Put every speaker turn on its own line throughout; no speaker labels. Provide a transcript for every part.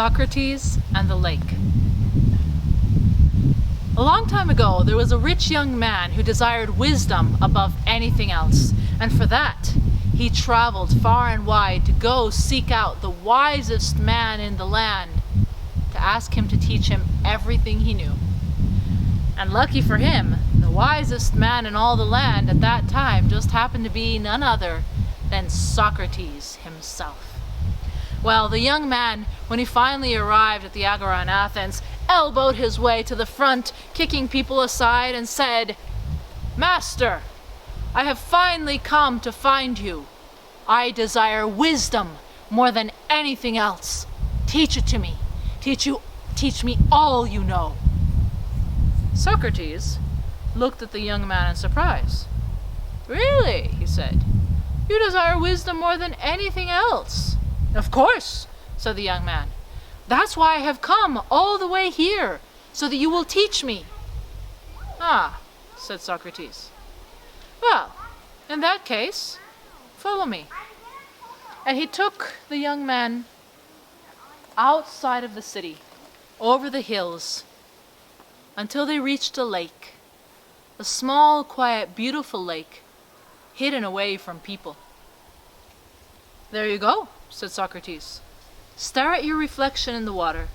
Socrates and the Lake. A long time ago, there was a rich young man who desired wisdom above anything else, and for that, he traveled far and wide to go seek out the wisest man in the land, to ask him to teach him everything he knew. And lucky for him, the wisest man in all the land at that time just happened to be none other than Socrates himself. Well, the young man, when he finally arrived at the Agora in Athens, elbowed his way to the front, kicking people aside, and said, "Master, I have finally come to find you. I desire wisdom more than anything else. Teach it to me. Teach me all you know." Socrates looked at the young man in surprise. "Really?" he said. "You desire wisdom more than anything else?" "Of course," said the young man. "That's why I have come all the way here, so that you will teach me." "Ah," said Socrates. "Well, in that case, follow me." And he took the young man outside of the city, over the hills, until they reached a lake, a small, quiet, beautiful lake, hidden away from people. "There you go," said Socrates. "Stare at your reflection in the water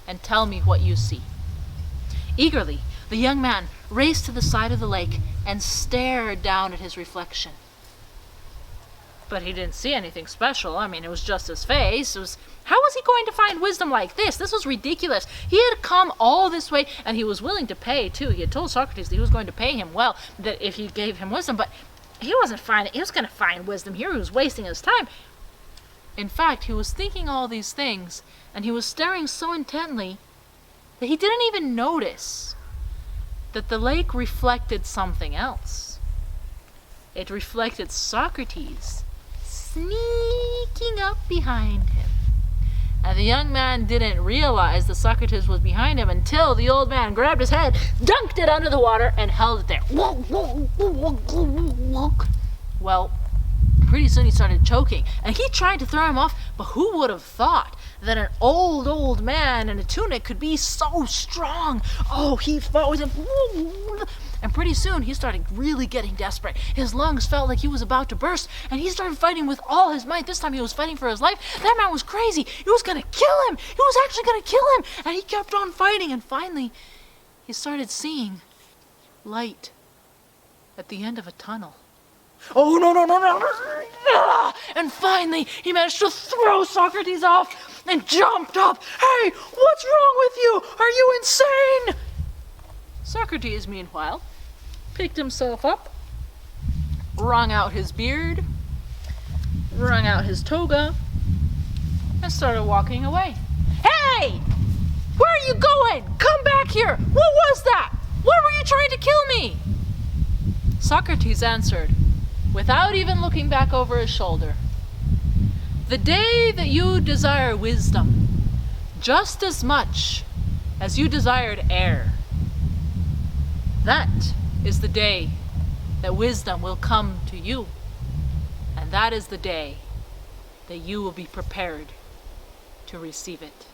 and tell me what you see." Eagerly, the young man raced to the side of the lake and stared down at his reflection. But he didn't see anything special. It was just his face. How was he going to find wisdom like this? This was ridiculous. He had come all this way, and he was willing to pay, too. He had told Socrates that he was going to pay him well, that if he gave him wisdom, but he was going to find wisdom here. He was wasting his time. In fact, he was thinking all these things, and he was staring so intently that he didn't even notice that the lake reflected something else. It reflected Socrates sneaking up behind him. And the young man didn't realize that Socrates was behind him until the old man grabbed his head, dunked it under the water, and held it there. Well, pretty soon he started choking, and he tried to throw him off, but who would have thought that an old man in a tunic could be so strong? Oh, he fought with him, and pretty soon he started really getting desperate. His lungs felt like he was about to burst, and he started fighting with all his might. This time he was fighting for his life. That man was crazy. He was going to kill him. He was actually going to kill him, and he kept on fighting, and finally he started seeing light at the end of a tunnel. "Oh, no. And finally, he managed to throw Socrates off and jumped up. "Hey, what's wrong with you? Are you insane?" Socrates, meanwhile, picked himself up, wrung out his beard, wrung out his toga, and started walking away. "Hey! Where are you going? Come back here! What was that? Why were you trying to kill me?" Socrates answered, without even looking back over his shoulder, "The day that you desire wisdom just as much as you desired air, that is the day that wisdom will come to you, and that is the day that you will be prepared to receive it."